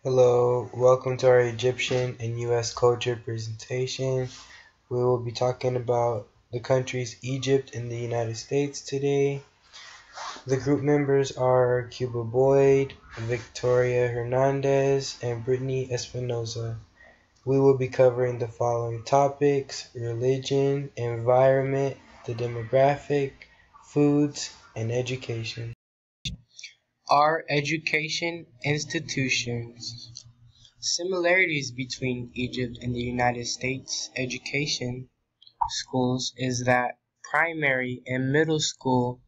Hello, welcome to our Egyptian and U.S. culture presentation. We will be talking about the countries Egypt and the United States today. The group members are Cuba Boyd, Victoria Hernandez, and Brittany Espinoza. We will be covering the following topics: religion, environment, the demographic, foods, and education. Our education institutions. Similarities between Egypt and the United States education schools is that primary and middle school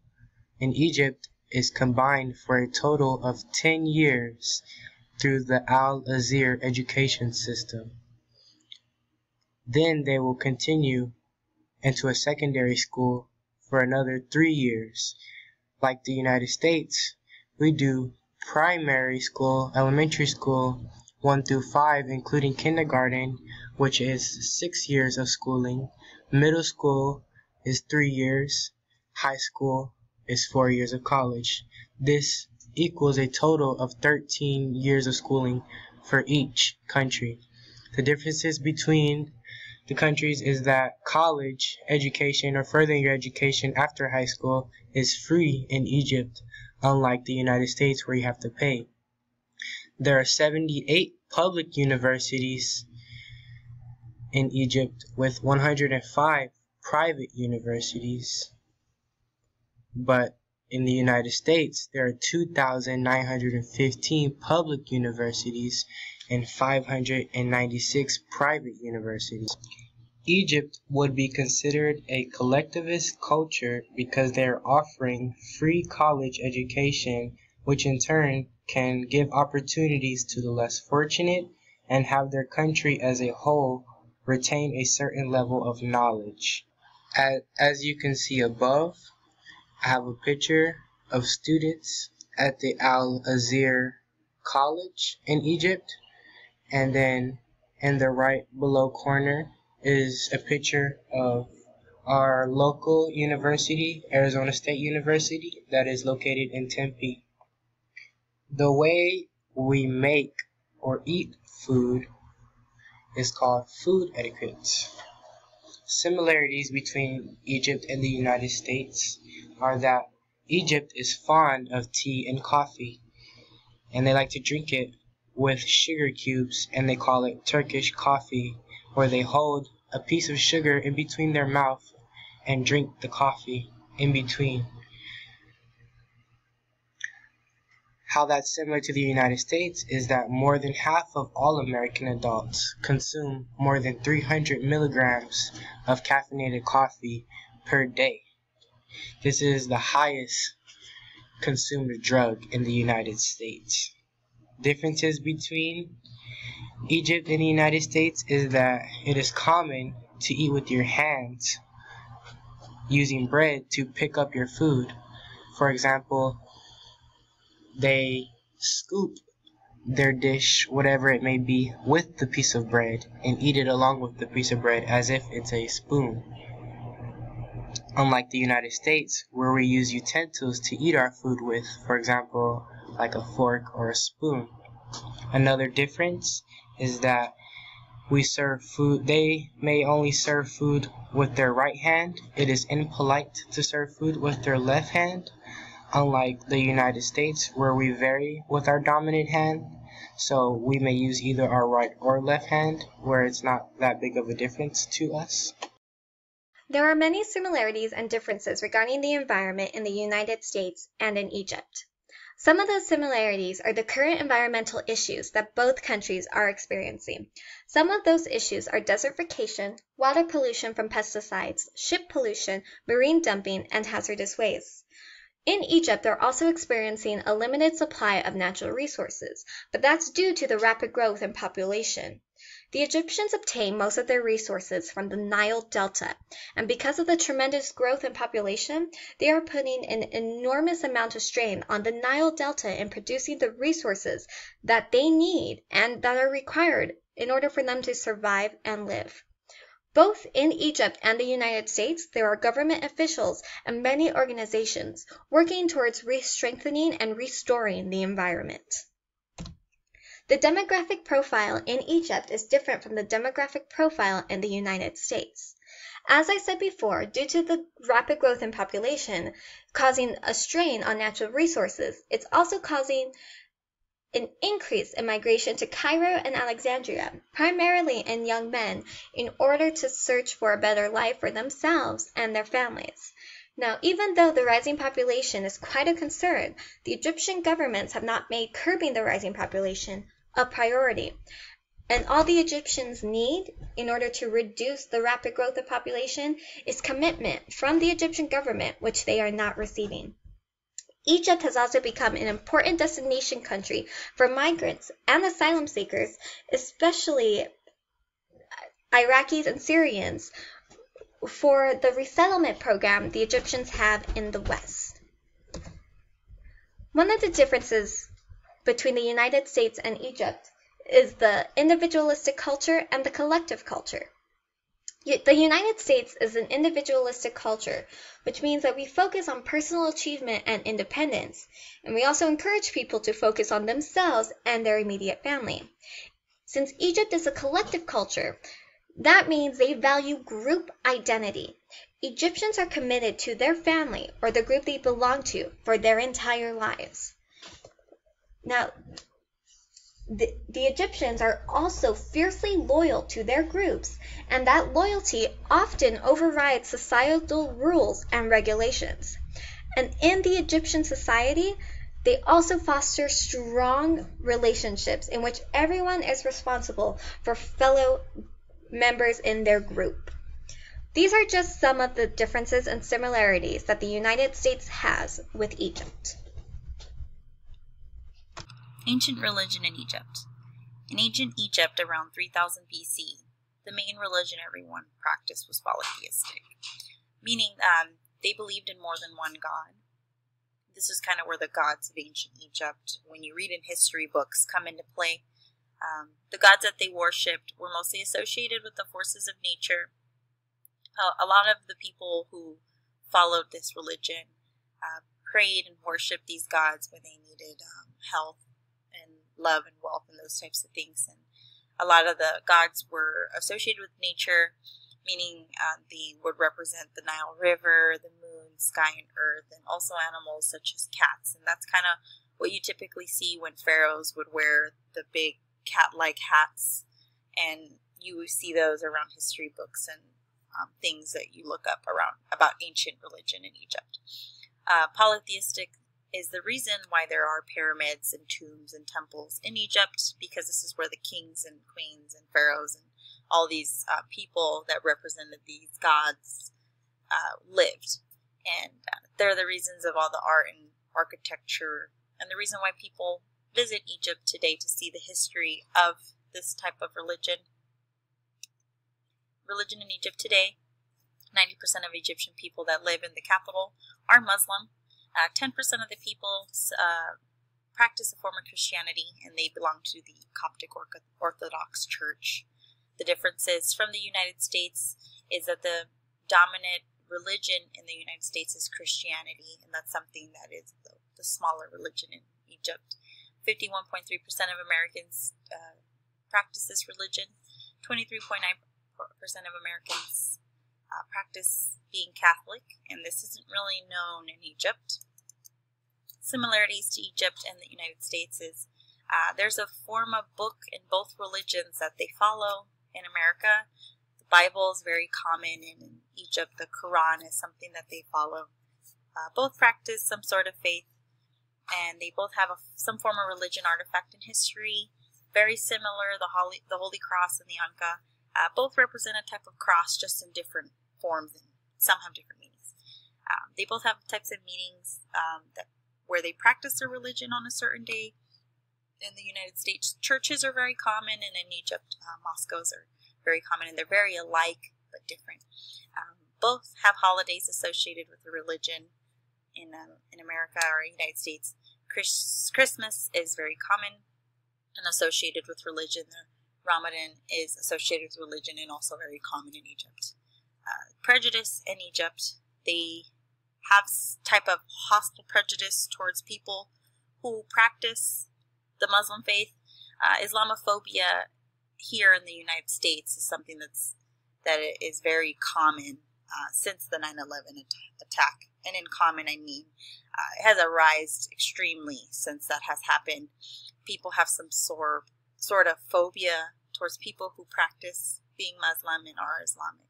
in Egypt is combined for a total of 10 years through the Al-Azhar education system. Then they will continue into a secondary school for another 3 years. Like the United States, we do primary school, elementary school, 1 through 5, including kindergarten, which is 6 years of schooling. Middle school is 3 years. High school is 4 years of college. This equals a total of 13 years of schooling for each country. The differences between the countries is that college education or furthering your education after high school is free in Egypt, unlike the United States where you have to pay. There are 78 public universities in Egypt with 105 private universities. But in the United States, there are 2,915 public universities and 596 private universities. Egypt would be considered a collectivist culture because they are offering free college education, which in turn can give opportunities to the less fortunate and have their country as a whole retain a certain level of knowledge. As you can see above, I have a picture of students at the Al-Azhar College in Egypt, and then in the right below corner is a picture of our local university, Arizona State University, that is located in Tempe. The way we make or eat food is called food etiquette. Similarities between Egypt and the United States are that Egypt is fond of tea and coffee, and they like to drink it with sugar cubes, and they call it Turkish coffee, where they hold a piece of sugar in between their mouth and drink the coffee in between. How that's similar to the United States is that more than half of all American adults consume more than 300 milligrams of caffeinated coffee per day. This is the highest consumed drug in the United States. Differences between Egypt and the United States is that it is common to eat with your hands, using bread to pick up your food. For example, they scoop their dish, whatever it may be, with the piece of bread and eat it along with the piece of bread as if it's a spoon. Unlike the United States, where we use utensils to eat our food with, for example, like a fork or a spoon. Another difference is that we serve food, they may only serve food with their right hand. It is impolite to serve food with their left hand, unlike the United States, where we vary with our dominant hand. So we may use either our right or left hand, where it's not that big of a difference to us. There are many similarities and differences regarding the environment in the United States and in Egypt. Some of those similarities are the current environmental issues that both countries are experiencing. Some of those issues are desertification, water pollution from pesticides, ship pollution, marine dumping, and hazardous waste. In Egypt, they're also experiencing a limited supply of natural resources, but that's due to the rapid growth in population. The Egyptians obtain most of their resources from the Nile Delta, and because of the tremendous growth in population, they are putting an enormous amount of strain on the Nile Delta in producing the resources that they need and that are required in order for them to survive and live. Both in Egypt and the United States, there are government officials and many organizations working towards strengthening and restoring the environment. The demographic profile in Egypt is different from the demographic profile in the United States. As I said before, due to the rapid growth in population causing a strain on natural resources, it's also causing an increase in migration to Cairo and Alexandria, primarily in young men, in order to search for a better life for themselves and their families. Now, even though the rising population is quite a concern, the Egyptian governments have not made curbing the rising population a priority. And all the Egyptians need in order to reduce the rapid growth of population is commitment from the Egyptian government, which they are not receiving. Egypt has also become an important destination country for migrants and asylum seekers, especially Iraqis and Syrians, for the resettlement program the Egyptians have in the West. One of the differences between the United States and Egypt is the individualistic culture and the collective culture. The United States is an individualistic culture, which means that we focus on personal achievement and independence, and we also encourage people to focus on themselves and their immediate family. Since Egypt is a collective culture, that means they value group identity. Egyptians are committed to their family or the group they belong to for their entire lives. Now, the Egyptians are also fiercely loyal to their groups, and that loyalty often overrides societal rules and regulations. And in the Egyptian society, they also foster strong relationships in which everyone is responsible for fellow members in their group. These are just some of the differences and similarities that the United States has with Egypt. Ancient religion in Egypt. In ancient Egypt, around 3000 BC, the main religion everyone practiced was polytheistic, meaning they believed in more than one god. This is kind of where the gods of ancient Egypt, when you read in history books, come into play. The gods that they worshipped were mostly associated with the forces of nature. A lot of the people who followed this religion prayed and worshipped these gods when they needed health and love and wealth and those types of things. And a lot of the gods were associated with nature, meaning they would represent the Nile River, the moon, sky, and earth, and also animals such as cats. And that's kind of what you typically see when pharaohs would wear the big cat-like hats, and you see those around history books and things that you look up around about ancient religion in Egypt. Polytheistic is the reason why there are pyramids and tombs and temples in Egypt, because this is where the kings and queens and pharaohs and all these people that represented these gods lived. And they're the reasons of all the art and architecture, and the reason why people visit Egypt today to see the history of this type of religion. Religion in Egypt today, 90% of Egyptian people that live in the capital are Muslim. 10% of the people practice a form of Christianity, and they belong to the Coptic Orthodox Church. The differences from the United States is that the dominant religion in the United States is Christianity, and that's something that is the smaller religion in Egypt. 51.3% of Americans practice this religion. 23.9% of Americans practice being Catholic, and this isn't really known in Egypt. Similarities to Egypt and the United States is there's a form of book in both religions that they follow. In America, the Bible is very common, and in Egypt, the Quran is something that they follow. Both practice some sort of faith, and they both have some form of religion artifact in history. Very similar, the Holy Cross and the Anka. Both represent a type of cross, just in different forms, and some have different meanings. They both have types of meetings where they practice their religion on a certain day. In the United States, churches are very common, and in Egypt, mosques are very common, and they're very alike but different. Both have holidays associated with the religion. In America or United States, Christmas is very common and associated with religion. The Ramadan is associated with religion and also very common in Egypt. Prejudice in Egypt, they have type of hostile prejudice towards people who practice the Muslim faith. Islamophobia here in the United States is something that is very common since the 9/11 attack. And in common, I mean, it has arisen extremely since that has happened. People have some sort of phobia towards people who practice being Muslim and are Islamic.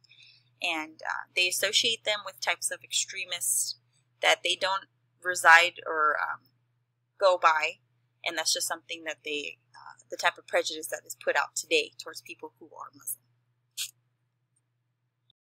And they associate them with types of extremists that they don't reside or go by. And that's just something that the type of prejudice that is put out today towards people who are Muslim.